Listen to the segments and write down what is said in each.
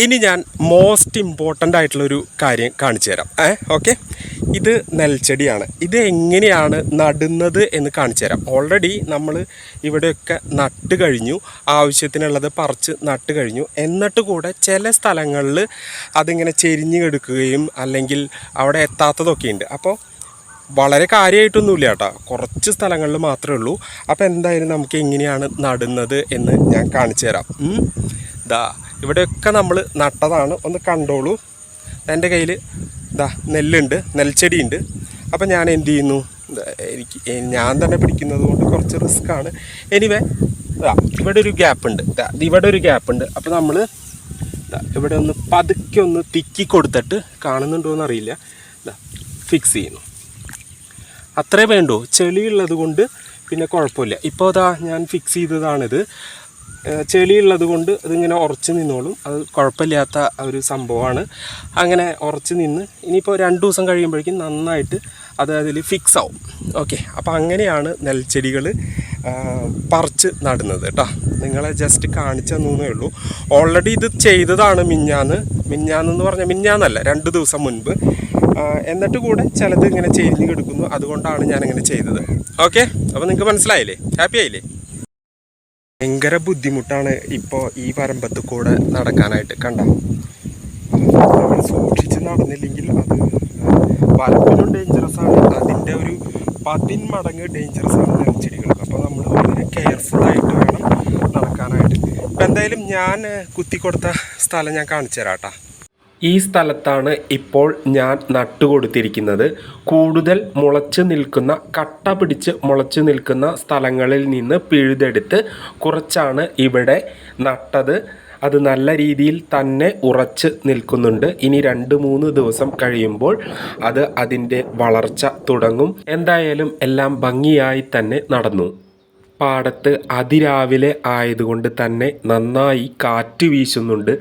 ഇനി ഞാൻ most important ആയിട്ടുള്ളൊരു കാര്യം കാണിച്ചു തരാം. ഓക്കെ, ഇത് നെൽച്ചെടിയാണ്. ഇത് എങ്ങനെയാണ് നടുന്നത് എന്ന് കാണിച്ചു തരാം. ഓൾറെഡി നമ്മൾ ഇവിടെയൊക്കെ നട്ട് കഴിഞ്ഞു, ആവശ്യത്തിനുള്ളത് പറിച്ച് നട്ട് കഴിഞ്ഞു. എന്നിട്ട് കൂടെ ചില സ്ഥലങ്ങളിൽ അതിങ്ങനെ ചെരിഞ്ഞ് കിടക്കുകയും അല്ലെങ്കിൽ അവിടെ എത്താത്തതൊക്കെ ഉണ്ട്. അപ്പോൾ വളരെ കാര്യമായിട്ടൊന്നുമില്ല കേട്ടോ, കുറച്ച് സ്ഥലങ്ങളിൽ മാത്രമേ ഉള്ളൂ. അപ്പോൾ എന്തായാലും നമുക്ക് എങ്ങനെയാണ് നടുന്നത് എന്ന് ഞാൻ കാണിച്ചു തരാം. ഇവിടെയൊക്കെ നമ്മൾ നട്ടതാണ്, ഒന്ന് കണ്ടോളൂ. എൻ്റെ കയ്യിൽ നെല്ലുണ്ട്, നെൽച്ചെടിയുണ്ട്. അപ്പം ഞാൻ എന്ത് ചെയ്യുന്നു, ഞാൻ തന്നെ പിടിക്കുന്നത് കൊണ്ട് കുറച്ച് റിസ്ക്കാണ്. എനിവേ ഇവിടെ ഒരു ഗ്യാപ്പുണ്ട്, ഇവിടെ ഒരു ഗ്യാപ്പുണ്ട്. അപ്പോൾ നമ്മൾ ഇവിടെ ഒന്ന് പതുക്കെ ഒന്ന് തിക്കി കൊടുത്തിട്ട്, കാണുന്നുണ്ടോ എന്നറിയില്ല, ഫിക്സ് ചെയ്യുന്നു. അത്രേ വേണ്ടൂ. ചെളിയുള്ളത് കൊണ്ട് പിന്നെ കുഴപ്പമില്ല. ഇപ്പോൾ ഞാൻ ഫിക്സ് ചെയ്തതാണിത്. ചെളിയുള്ളത് കൊണ്ട് ഇതിങ്ങനെ ഉറച്ച് നിന്നോളും, അത് കുഴപ്പമില്ലാത്ത ഒരു സംഭവമാണ്. അങ്ങനെ ഉറച്ച് നിന്ന് ഇനിയിപ്പോൾ 2 ദിവസം കഴിയുമ്പോഴേക്കും നന്നായിട്ട് അത് അതിൽ ഫിക്സ് ആവും. ഓക്കെ, അപ്പോൾ അങ്ങനെയാണ് നെൽച്ചെടികൾ പറിച്ച് നടുന്നത് കേട്ടോ. നിങ്ങളെ ജസ്റ്റ് കാണിച്ചു തന്നേ ഉള്ളൂ. ഓൾറെഡി ഇത് ചെയ്തതാണ് മിഞ്ഞാന്നെന്ന് പറഞ്ഞാൽ മിഞ്ഞാന്നല്ല, 2 ദിവസം മുൻപ്. എന്നിട്ട് കൂടെ ചിലത് ഇങ്ങനെ ചെരിഞ്ഞ് കിടക്കുന്നു, അതുകൊണ്ടാണ് ഞാനിങ്ങനെ ചെയ്തത്. ഓക്കെ, അപ്പോൾ നിങ്ങൾക്ക് മനസ്സിലായില്ലേ? ഹാപ്പി ആയില്ലേ? ഭയങ്കര ബുദ്ധിമുട്ടാണ് ഇപ്പോൾ ഈ വരമ്പത്ത് കൂടെ നടക്കാനായിട്ട്. കണ്ട, നമ്മൾ സൂക്ഷിച്ച് നടന്നില്ലെങ്കിൽ അത് പലപ്പോഴും ഡേഞ്ചറസ് ആണ്. അതിൻ്റെ ഒരു 10 മടങ്ങ് ഡേഞ്ചറസ് ആണ് നെൽച്ചെടികൾക്ക്. അപ്പോൾ നമ്മൾ വളരെ കെയർഫുള്ളായിട്ട് വേണം നടക്കാനായിട്ട്. ഇപ്പം എന്തായാലും ഞാൻ കുത്തിക്കൊടുത്ത സ്ഥലം ഞാൻ കാണിച്ചു തരാം കേട്ടോ. ഈ സ്ഥലത്താണ് ഇപ്പോൾ ഞാൻ നട്ടുകൊടുത്തിരിക്കുന്നത്. കൂടുതൽ മുളച്ച് നിൽക്കുന്ന, കട്ട പിടിച്ച് മുളച്ച് നിൽക്കുന്ന സ്ഥലങ്ങളിൽ നിന്ന് പിഴുതെടുത്ത് കുറച്ചാണ് ഇവിടെ നട്ടത്. അത് നല്ല രീതിയിൽ തന്നെ ഉറച്ച് നിൽക്കുന്നുണ്ട്. ഇനി 2-3 ദിവസം കഴിയുമ്പോൾ അത് അതിൻ്റെ വളർച്ച തുടങ്ങും. എന്തായാലും എല്ലാം ഭംഗിയായി തന്നെ നടന്നു. പാടത്ത് അതിരാവിലെ ആയതുകൊണ്ട് തന്നെ നന്നായി കാറ്റ് വീശുന്നുണ്ട്.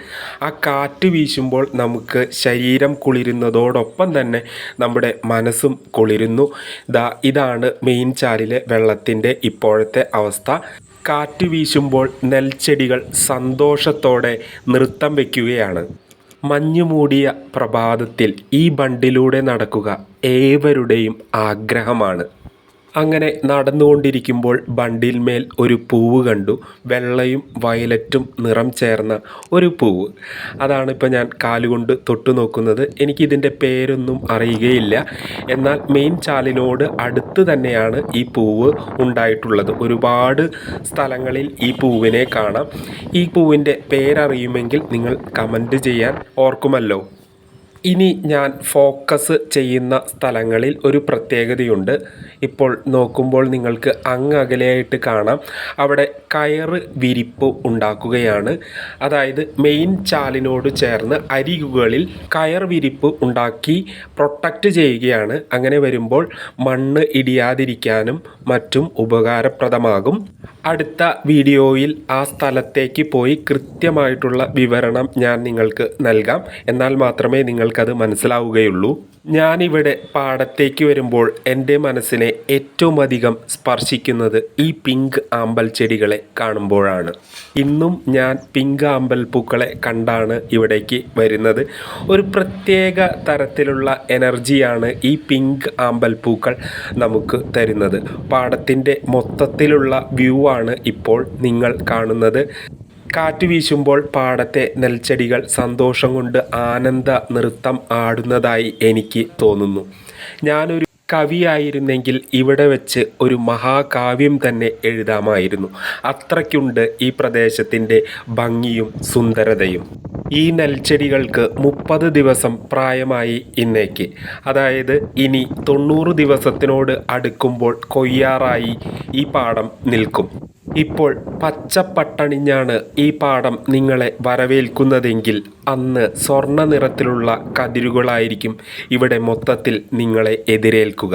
ആ കാറ്റ് വീശുമ്പോൾ നമുക്ക് ശരീരം കുളിരുന്നതോടൊപ്പം തന്നെ നമ്മുടെ മനസ്സും കുളിരുന്നു. ഇതാണ് മെയിൻ ചാലിലെ വെള്ളത്തിൻ്റെ ഇപ്പോഴത്തെ അവസ്ഥ. കാറ്റ് വീശുമ്പോൾ നെൽച്ചെടികൾ സന്തോഷത്തോടെ നൃത്തം വയ്ക്കുകയാണ്. മഞ്ഞു മൂടിയ പ്രഭാതത്തിൽ ഈ ബണ്ടിലൂടെ നടക്കുക ഏവരുടെയും ആഗ്രഹമാണ്. അങ്ങനെ നടന്നുകൊണ്ടിരിക്കുമ്പോൾ ബണ്ടിന്മേൽ ഒരു പൂവ് കണ്ടു. വെള്ളയും വയലറ്റും നിറം ചേർന്ന ഒരു പൂവ്. അതാണിപ്പോൾ ഞാൻ കാലുകൊണ്ട് തൊട്ടു നോക്കുന്നത്. എനിക്കിതിൻ്റെ പേരൊന്നും അറിയുകയില്ല. എന്നാൽ മെയിൻ ചാലിനോട് അടുത്ത് തന്നെയാണ് ഈ പൂവ് ഉണ്ടായിട്ടുള്ളത്. ഒരുപാട് സ്ഥലങ്ങളിൽ ഈ പൂവിനെ കാണാം. ഈ പൂവിൻ്റെ പേരറിയുമെങ്കിൽ നിങ്ങൾ കമൻറ്റ് ചെയ്യാൻ ഓർക്കുമല്ലോ. ഇനി ഞാൻ ഫോക്കസ് ചെയ്യുന്ന സ്ഥലങ്ങളിൽ ഒരു പ്രത്യേകതയുണ്ട്. ഇപ്പോൾ നോക്കുമ്പോൾ നിങ്ങൾക്ക് അങ്ങകലെയായിട്ട് കാണാം, അവിടെ കയറ് വിരിപ്പ് ഉണ്ടാക്കുകയാണ്. അതായത് മെയിൻ ചാലിനോട് ചേർന്ന് അരികുകളിൽ കയർ വിരിപ്പ് ഉണ്ടാക്കി പ്രൊട്ടക്റ്റ് ചെയ്യുകയാണ്. അങ്ങനെ വരുമ്പോൾ മണ്ണ് ഇടിയാതിരിക്കാനും മറ്റും ഉപകാരപ്രദമാകും. അടുത്ത വീഡിയോയിൽ ആ സ്ഥലത്തേക്ക് പോയി കൃത്യമായിട്ടുള്ള വിവരണം ഞാൻ നിങ്ങൾക്ക് നൽകാം. എന്നാൽ മാത്രമേ നിങ്ങൾക്കത് മനസ്സിലാവുകയുള്ളൂ. ഞാനിവിടെ പാടത്തേക്ക് വരുമ്പോൾ എൻ്റെ മനസ്സിനെ ഏറ്റവും അധികം സ്പർശിക്കുന്നത് ഈ പിങ്ക് ആമ്പൽ ചെടികളെ കാണുമ്പോഴാണ്. ഇന്നും ഞാൻ പിങ്ക് ആമ്പൽ പൂക്കളെ കണ്ടാണ് ഇവിടേക്ക് വരുന്നത്. ഒരു പ്രത്യേക തരത്തിലുള്ള എനർജിയാണ് ഈ പിങ്ക് ആമ്പൽ പൂക്കൾ നമുക്ക് തരുന്നത്. പാടത്തിൻ്റെ മൊത്തത്തിലുള്ള വ്യൂ ആണ് ഇപ്പോൾ നിങ്ങൾ കാണുന്നത്. കാറ്റ് വീശുമ്പോൾ പാടത്തെ നെൽച്ചെടികൾ സന്തോഷം കൊണ്ട് ആനന്ദ നൃത്തം ആടുന്നതായി എനിക്ക് തോന്നുന്നു. ഞാനൊരു കവിയായിരുന്നെങ്കിൽ ഇവിടെ വെച്ച് ഒരു മഹാകാവ്യം തന്നെ എഴുതാമായിരുന്നു. അത്രയ്ക്കുണ്ട് ഈ പ്രദേശത്തിൻ്റെ ഭംഗിയും സുന്ദരതയും. ഈ നെൽച്ചെടികൾക്ക് 30 ദിവസം പ്രായമായി ഇന്നേക്ക്. അതായത് ഇനി 90 ദിവസത്തിനോട് അടുക്കുമ്പോൾ കൊയ്യാറായി ഈ പാടം നിൽക്കും. ഇപ്പോൾ പച്ചപ്പട്ടണിഞ്ഞാണ് ഈ പാടം നിങ്ങളെ വരവേൽക്കുന്നതെങ്കിൽ അന്ന് സ്വർണ്ണ നിറത്തിലുള്ള കതിരുകളായിരിക്കും ഇവിടെ മൊത്തത്തിൽ നിങ്ങളെ എതിരേൽക്കുക.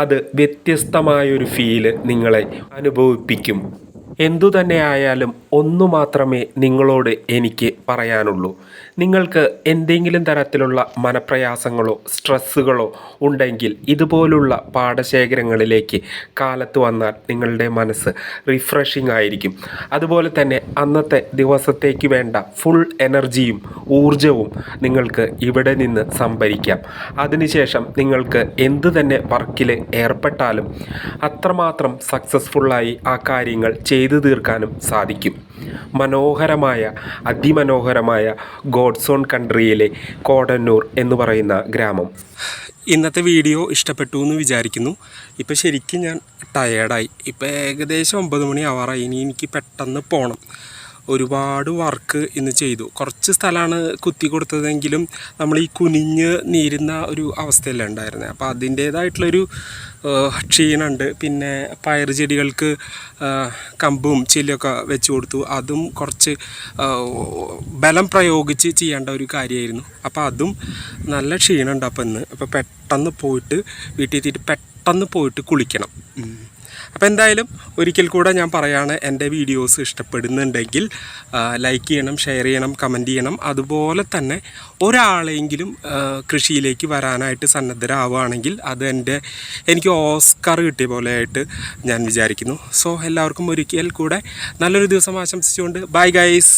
അത് വ്യത്യസ്തമായൊരു ഫീല് നിങ്ങളെ അനുഭവിപ്പിക്കും. എന്തുതന്നെയായാലും ഒന്നു മാത്രമേ നിങ്ങളോട് എനിക്ക് പറയാനുള്ളൂ. നിങ്ങൾക്ക് എന്തെങ്കിലും തരത്തിലുള്ള മനപ്രയാസങ്ങളോ സ്ട്രെസ്സുകളോ ഉണ്ടെങ്കിൽ ഇതുപോലുള്ള പാടശേഖരങ്ങളിലേക്ക് കാലത്ത് വന്നാൽ നിങ്ങളുടെ മനസ്സ് റിഫ്രഷിംഗ് ആയിരിക്കും. അതുപോലെ തന്നെ അന്നത്തെ ദിവസത്തേക്ക് വേണ്ട ഫുൾ എനർജിയും ഊർജവും നിങ്ങൾക്ക് ഇവിടെ നിന്ന് സംഭരിക്കാം. അതിനുശേഷം നിങ്ങൾക്ക് എന്തു തന്നെ വർക്കിൽ ഏർപ്പെട്ടാലും അത്രമാത്രം സക്സസ്ഫുള്ളായി ആ കാര്യങ്ങൾ ചെയ്തു തീർക്കാനും സാധിക്കും. മനോഹരമായ അതിമനോഹരമായ ഗോഡ്സ് ഓൺ കൺട്രിയിലെ കോടന്നൂർ എന്ന് പറയുന്ന ഗ്രാമം. ഇന്നത്തെ വീഡിയോ ഇഷ്ടപ്പെട്ടു എന്ന് വിചാരിക്കുന്നു. ഇപ്പോൾ ശരിക്കും ഞാൻ ടയേർഡായി. ഇപ്പോൾ ഏകദേശം 9 മണി ആവാറായി. ഇനി എനിക്ക് പെട്ടെന്ന് പോകണം. ഒരുപാട് വർക്ക് ഇന്ന് ചെയ്തു. കുറച്ച് സ്ഥലമാണ് കുത്തി കൊടുത്തതെങ്കിലും നമ്മൾ ഈ കുനിഞ്ഞ് നീരുന്ന ഒരു അവസ്ഥയല്ല ഉണ്ടായിരുന്നത്. അപ്പോൾ അതിൻ്റേതായിട്ടുള്ളൊരു ക്ഷീണമുണ്ട്. പിന്നെ പയർ ചെടികൾക്ക് കമ്പും ചില്ലൊക്കെ വെച്ച് കൊടുത്തു. അതും കുറച്ച് ബലം പ്രയോഗിച്ച് ചെയ്യേണ്ട ഒരു കാര്യമായിരുന്നു. അപ്പോൾ അതും നല്ല ക്ഷീണമുണ്ട്. അപ്പോൾ ഇന്ന് അപ്പോൾ പെട്ടെന്ന് പോയിട്ട് വീട്ടിൽ എത്തിയിട്ട് പെട്ടെന്ന് പോയിട്ട് കുളിക്കണം. അപ്പോൾ എന്തായാലും ഒരിക്കൽ കൂടെ ഞാൻ പറയുകയാണ്, എൻ്റെ വീഡിയോസ് ഇഷ്ടപ്പെടുന്നുണ്ടെങ്കിൽ ലൈക്ക് ചെയ്യണം, ഷെയർ ചെയ്യണം, കമൻറ്റ് ചെയ്യണം. അതുപോലെ തന്നെ ഒരാളെങ്കിലും കൃഷിയിലേക്ക് വരാനായിട്ട് സന്നദ്ധരാവുകയാണെങ്കിൽ അത് എനിക്ക് ഓസ്കാർ കിട്ടിയ പോലെയായിട്ട് ഞാൻ വിചാരിക്കുന്നു. സോ എല്ലാവർക്കും ഒരിക്കൽ കൂടെ നല്ലൊരു ദിവസം ആശംസിച്ചുകൊണ്ട് ബൈ ഗൈസ്.